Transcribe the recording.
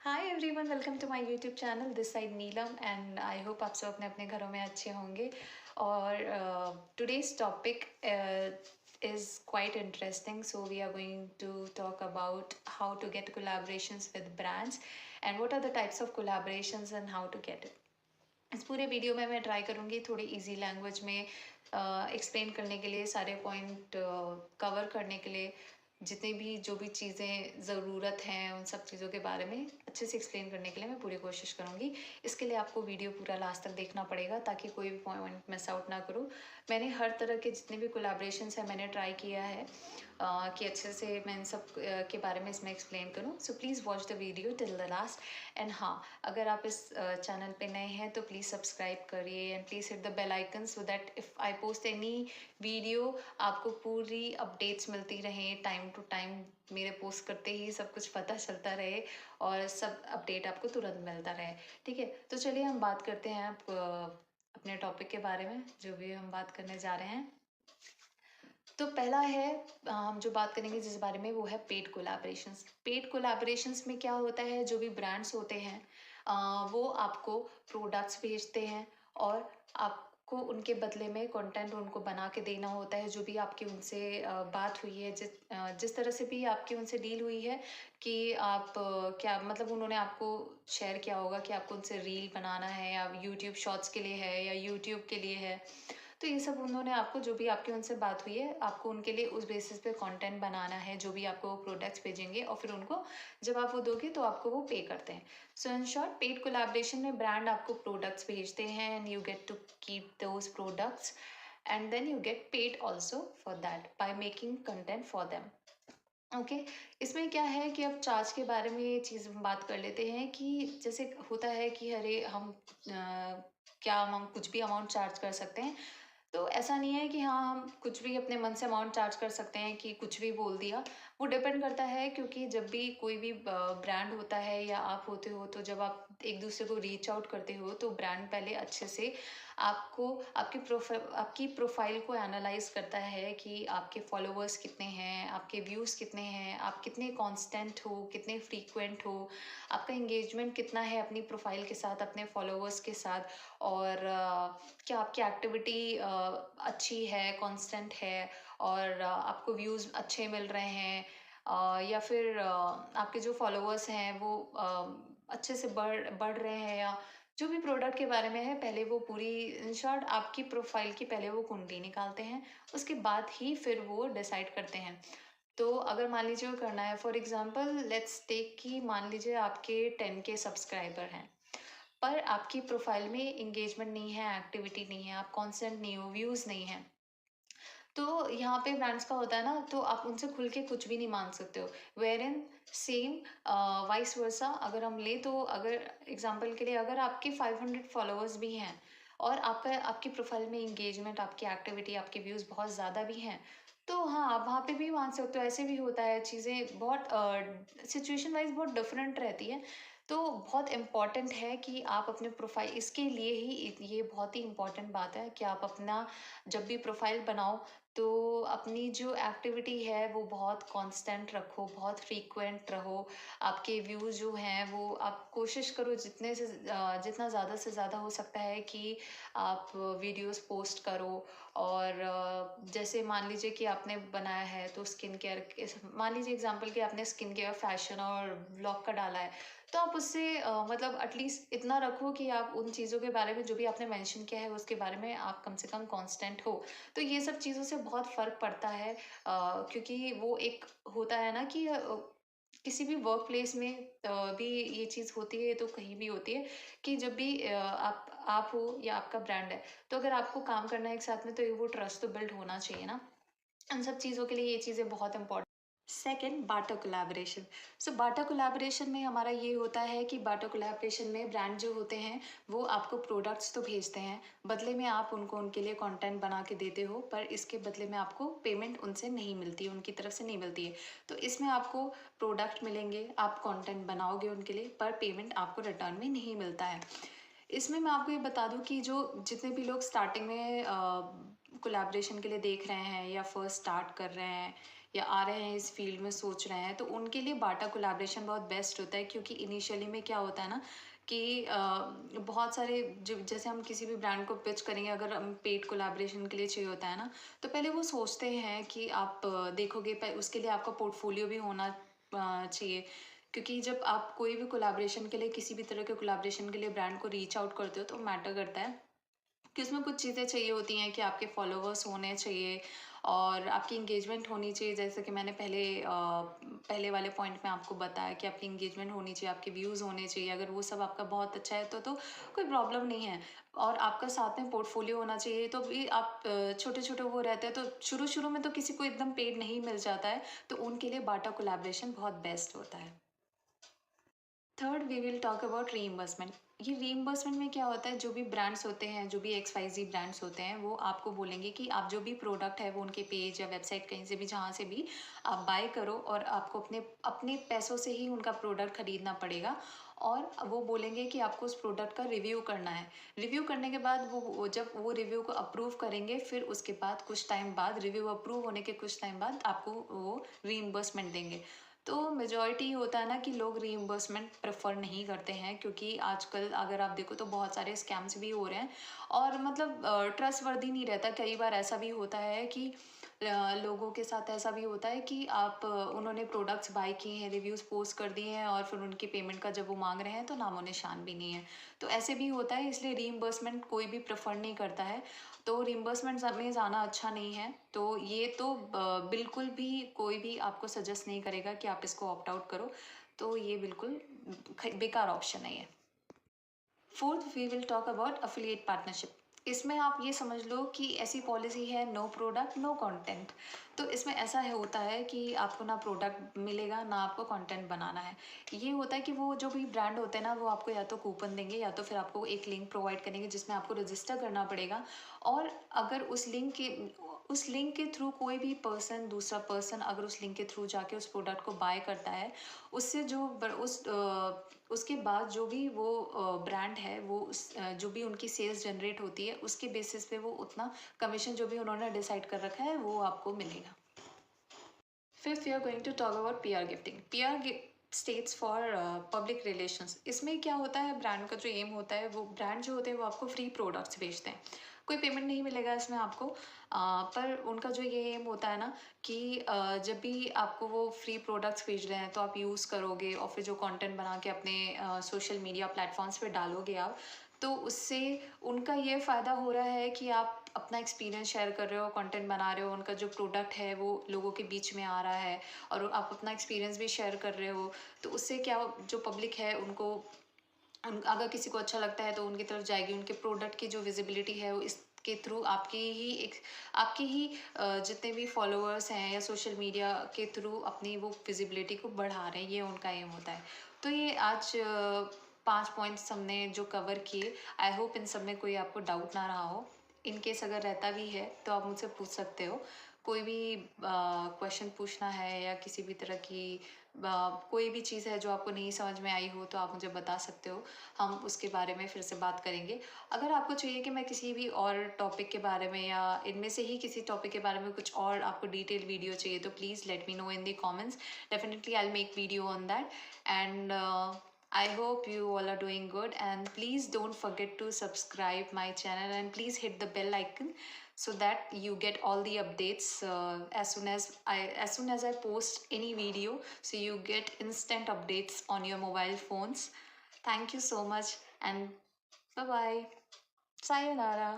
Hi everyone, welcome to my YouTube channel. This side Neelam and I hope आप सब अपने अपने घरों में अच्छे होंगे। और today's topic is quite interesting, so we are going to talk about how to get collaborations with brands and what are the types of collaborations and how to get it. इस पूरे वीडियो में मैं try करूँगी थोड़ी easy language में explain करने के लिए, सारे पॉइंट कवर करने के लिए, जितनी भी जो भी चीज़ें ज़रूरत हैं उन सब चीज़ों के बारे में अच्छे से एक्सप्लेन करने के लिए मैं पूरी कोशिश करूँगी। इसके लिए आपको वीडियो पूरा लास्ट तक देखना पड़ेगा ताकि कोई भी पॉइंट मिस आउट ना करूँ। मैंने हर तरह के जितने भी कोलैबोरेशंस हैं मैंने ट्राई किया है कि अच्छे से मैं इन सब के बारे में इसमें एक्सप्लेन करूँ। So please watch the video till the last. And हाँ, अगर आप इस चैनल पे नए हैं तो प्लीज़ सब्सक्राइब करिए and please hit the bell icon so that if I post any video आपको पूरी अपडेट्स मिलती रहें टाइम टू टाइम। मेरे पोस्ट करते ही सब कुछ पता चलता रहे और सब अपडेट आपको तुरंत मिलता रहे। ठीक है, तो चलिए हम बात करते हैं आप अपने टॉपिक के बारे में, जो भी हम बात करने जा रहे हैं। तो पहला है, हम जो बात करेंगे जिस बारे में, वो है पेड कोलैबोरेशंस। पेड कोलैबोरेशंस में क्या होता है, जो भी ब्रांड्स होते हैं वो आपको प्रोडक्ट्स भेजते हैं और आपको उनके बदले में कंटेंट उनको बना के देना होता है। जो भी आपकी उनसे बात हुई है, जिस तरह से भी आपकी उनसे डील हुई है कि आप क्या मतलब उन्होंने आपको शेयर किया होगा कि आपको उनसे रील बनाना है या यूट्यूब शॉर्ट्स के लिए है या यूट्यूब के लिए है। तो ये सब उन्होंने आपको, जो भी आपकी उनसे बात हुई है, आपको उनके लिए उस बेसिस पे कंटेंट बनाना है, जो भी आपको वो प्रोडक्ट्स भेजेंगे और फिर उनको जब आप वो दोगे तो आपको वो पे करते हैं। So in short, paid collaboration में ब्रांड आपको प्रोडक्ट्स भेजते हैं and you get to keep those products and then you get paid also for that by making content for them. Okay, इसमें क्या है कि अब चार्ज के बारे में ये चीज़ हम बात कर लेते हैं कि जैसे होता है कि अरे हम क्या हम कुछ भी अमाउंट चार्ज कर सकते हैं। तो ऐसा नहीं है कि हाँ हम कुछ भी अपने मन से अमाउंट चार्ज कर सकते हैं कि कुछ भी बोल दिया। वो डिपेंड करता है, क्योंकि जब भी कोई भी ब्रांड होता है या आप होते हो, तो जब आप एक दूसरे को रीच आउट करते हो तो ब्रांड पहले अच्छे से आपको आपकी प्रोफाइल को एनालाइज करता है कि आपके फॉलोअर्स कितने हैं, आपके व्यूज़ कितने हैं, आप कितने कांस्टेंट हो, कितने फ्रीक्वेंट हो, आपका एंगेजमेंट कितना है अपनी प्रोफाइल के साथ, अपने फॉलोअर्स के साथ, और क्या आपकी एक्टिविटी अच्छी है, कांस्टेंट है, और आपको व्यूज़ अच्छे मिल रहे हैं, या फिर आपके जो फॉलोअर्स हैं वो अच्छे से बढ़ रहे हैं, या जो भी प्रोडक्ट के बारे में है, पहले वो पूरी इन शॉर्ट आपकी प्रोफाइल की पहले वो कुंडली निकालते हैं, उसके बाद ही फिर वो डिसाइड करते हैं। तो अगर मान लीजिए वो करना है, फॉर एग्जांपल लेट्स टेक कि मान लीजिए आपके 10K सब्सक्राइबर हैं, पर आपकी प्रोफाइल में एंगेजमेंट नहीं है, एक्टिविटी नहीं है, आप कांस्टेंट नहीं हो, व्यूज़ नहीं है। तो यहाँ पे ब्रांड्स का होता है ना, तो आप उनसे खुल के कुछ भी नहीं मांग सकते हो। Wherein same vice versa अगर हम ले, तो अगर एग्जांपल के लिए अगर आपके 500 फॉलोअर्स भी हैं और आपकी प्रोफाइल में एंगेजमेंट, आपकी एक्टिविटी, आपके व्यूज़ बहुत ज़्यादा भी हैं, तो हाँ आप वहाँ पे भी मांग सकते हो। ऐसे भी होता है, चीज़ें बहुत सिचुएशन वाइज बहुत डिफरेंट रहती है। तो बहुत इम्पॉर्टेंट है कि आप अपने प्रोफाइल, इसके लिए ही ये बहुत ही इम्पॉर्टेंट बात है कि आप अपना जब भी प्रोफाइल बनाओ तो अपनी जो एक्टिविटी है वो बहुत कांस्टेंट रखो, बहुत फ्रीक्वेंट रहो। आपके व्यूज़ जो हैं वो आप कोशिश करो जितना ज़्यादा से ज़्यादा हो सकता है कि आप वीडियोस पोस्ट करो। और जैसे मान लीजिए कि आपने बनाया है तो स्किन केयर, मान लीजिए एग्जांपल कि आपने स्किन केयर, फैशन और व्लॉग का डाला है, तो आप उससे मतलब एटलीस्ट इतना रखो कि आप उन चीज़ों के बारे में, जो भी आपने मेंशन किया है उसके बारे में आप कम से कम कांस्टेंट हो। तो ये सब चीज़ों से बहुत फ़र्क पड़ता है, क्योंकि वो एक होता है ना कि किसी भी वर्क प्लेस में भी ये चीज़ होती है, तो कहीं भी होती है कि जब भी आप हो या आपका ब्रांड है, तो अगर आपको काम करना है एक साथ में, तो वो ट्रस्ट तो बिल्ड होना चाहिए ना। इन सब चीज़ों के लिए ये चीज़ें बहुत इंपॉर्टेंट। सेकेंड, बाटा कोलैबोरेशन। सो बाटा कोलैबोरेशन में हमारा ये होता है कि बाटा कोलैबोरेशन में ब्रांड जो होते हैं वो आपको प्रोडक्ट्स तो भेजते हैं, बदले में आप उनको उनके लिए कंटेंट बना के देते हो, पर इसके बदले में आपको पेमेंट उनसे नहीं मिलती है, उनकी तरफ से नहीं मिलती है। तो इसमें आपको प्रोडक्ट मिलेंगे, आप कंटेंट बनाओगे उनके लिए, पर पेमेंट आपको रिटर्न में नहीं मिलता है। इसमें मैं आपको ये बता दूं कि जो जितने भी लोग स्टार्टिंग में कोलैबोरेशन के लिए देख रहे हैं या फर्स्ट स्टार्ट कर रहे हैं या आ रहे हैं, इस फील्ड में सोच रहे हैं, तो उनके लिए बाटा कोलैबोरेशन बहुत बेस्ट होता है। क्योंकि इनिशियली में क्या होता है ना कि बहुत सारे जैसे हम किसी भी ब्रांड को पिच करेंगे, अगर हम पेड कोलैबोरेशन के लिए चाहिए होता है ना, तो पहले वो सोचते हैं कि आप देखोगे, उसके लिए आपका पोर्टफोलियो भी होना चाहिए। क्योंकि जब आप कोई भी कोलैबोरेशन के लिए, किसी भी तरह के कोलैबोरेशन के लिए ब्रांड को रीच आउट करते हो, तो मैटर करता है कि उसमें कुछ चीज़ें चाहिए होती हैं कि आपके फॉलोअर्स होने चाहिए और आपकी इंगेजमेंट होनी चाहिए। जैसे कि मैंने पहले वाले पॉइंट में आपको बताया कि आपकी इंगेजमेंट होनी चाहिए, आपके व्यूज़ होने चाहिए। अगर वो सब आपका बहुत अच्छा है तो कोई प्रॉब्लम नहीं है। और आपका साथ में पोर्टफोलियो होना चाहिए। तो भी आप छोटे छोटे वो रहते हैं, तो शुरू शुरू में तो किसी को एकदम पेड नहीं मिल जाता है, तो उनके लिए बाटा कोलैबोरेशन बहुत बेस्ट होता है। Third we will talk about reimbursement. ये रीइंबर्समेंट में क्या होता है, जो भी ब्रांड्स होते हैं, जो भी XYZ ब्रांड्स होते हैं, वो आपको बोलेंगे कि आप जो भी प्रोडक्ट है वो उनके पेज या वेबसाइट कहीं से भी, जहाँ से भी आप बाय करो, और आपको अपने अपने पैसों से ही उनका प्रोडक्ट खरीदना पड़ेगा। और वो बोलेंगे कि आपको उस प्रोडक्ट का रिव्यू करना है। रिव्यू करने के बाद जब वो रिव्यू को अप्रूव करेंगे, फिर उसके बाद कुछ टाइम बाद, रिव्यू अप्रूव होने के कुछ टाइम बाद आपको वो रीइंबर्समेंट देंगे। तो मेजॉरिटी होता है ना कि लोग रीइंबर्समेंट प्रेफर नहीं करते हैं, क्योंकि आजकल अगर आप देखो तो बहुत सारे स्कैम्स भी हो रहे हैं, और मतलब ट्रस्टवर्दी नहीं रहता। कई बार ऐसा भी होता है कि लोगों के साथ ऐसा भी होता है कि उन्होंने प्रोडक्ट्स बाय किए हैं, रिव्यूज़ पोस्ट कर दिए हैं, और फिर उनकी पेमेंट का जब वो मांग रहे हैं तो नामो निशान भी नहीं है। तो ऐसे भी होता है, इसलिए रीइंबर्समेंट कोई भी प्रेफर नहीं करता है। तो रिम्बर्समेंट में जाना अच्छा नहीं है। तो ये तो बिल्कुल भी कोई भी आपको सजेस्ट नहीं करेगा कि आप इसको ऑप्ट आउट करो। तो ये बिल्कुल बेकार ऑप्शन नहीं है। Fourth we will talk about affiliate partnership. इसमें आप ये समझ लो कि ऐसी पॉलिसी है, नो प्रोडक्ट नो कंटेंट। तो इसमें ऐसा है होता है कि आपको ना प्रोडक्ट मिलेगा, ना आपको कंटेंट बनाना है। ये होता है कि वो जो भी ब्रांड होते हैं ना, वो आपको या तो कूपन देंगे, या तो फिर आपको एक लिंक प्रोवाइड करेंगे जिसमें आपको रजिस्टर करना पड़ेगा। और अगर उस लिंक के थ्रू कोई भी पर्सन, दूसरा पर्सन अगर उस लिंक के थ्रू जाके उस प्रोडक्ट को बाय करता है, उससे उसके बाद जो भी वो ब्रांड है, वो जो भी उनकी सेल्स जनरेट होती है, उसके बेसिस पे वो उतना कमीशन जो भी उन्होंने डिसाइड कर रखा है वो आपको मिलेगा। Fifth we are going to talk about PR gifting. PR stands for public relations. इसमें क्या होता है, ब्रांड का जो एम होता है, वो ब्रांड जो होते हैं वो आपको फ्री प्रोडक्ट्स बेचते हैं। कोई पेमेंट नहीं मिलेगा इसमें आपको, पर उनका जो ये एम होता है ना कि जब भी आपको वो फ्री प्रोडक्ट्स भेज रहे हैं तो आप यूज़ करोगे, और फिर जो कंटेंट बना के अपने सोशल मीडिया प्लेटफॉर्म्स पे डालोगे आप, तो उससे उनका ये फ़ायदा हो रहा है कि आप अपना एक्सपीरियंस शेयर कर रहे हो, कंटेंट बना रहे हो, उनका जो प्रोडक्ट है वो लोगों के बीच में आ रहा है, और आप अपना एक्सपीरियंस भी शेयर कर रहे हो। तो उससे क्या जो पब्लिक है उनको अगर किसी को अच्छा लगता है तो उनकी तरफ जाएगी। उनके प्रोडक्ट की जो विजिबिलिटी है वो इसके थ्रू आपकी ही जितने भी फॉलोअर्स हैं या सोशल मीडिया के थ्रू अपनी वो विजिबिलिटी को बढ़ा रहे हैं, ये उनका एम होता है। तो ये आज 5 पॉइंट्स हमने जो कवर किए, आई होप इन सब में कोई आपको डाउट ना रहा हो। इन केस अगर रहता भी है तो आप मुझसे पूछ सकते हो। कोई भी क्वेश्चन पूछना है, या किसी भी तरह की कोई भी चीज़ है जो आपको नहीं समझ में आई हो, तो आप मुझे बता सकते हो। हम उसके बारे में फिर से बात करेंगे। अगर आपको चाहिए कि मैं किसी भी और टॉपिक के बारे में, या इनमें से ही किसी टॉपिक के बारे में कुछ और आपको डिटेल वीडियो चाहिए, तो please let me know in the comments. Definitely I will make video on that. And I hope you all are doing good, and please don't forget to subscribe my channel, and please hit the bell icon so that you get all the updates as soon as I post any video, so you get instant updates on your mobile phones. Thank you so much, and bye bye. Sayonara.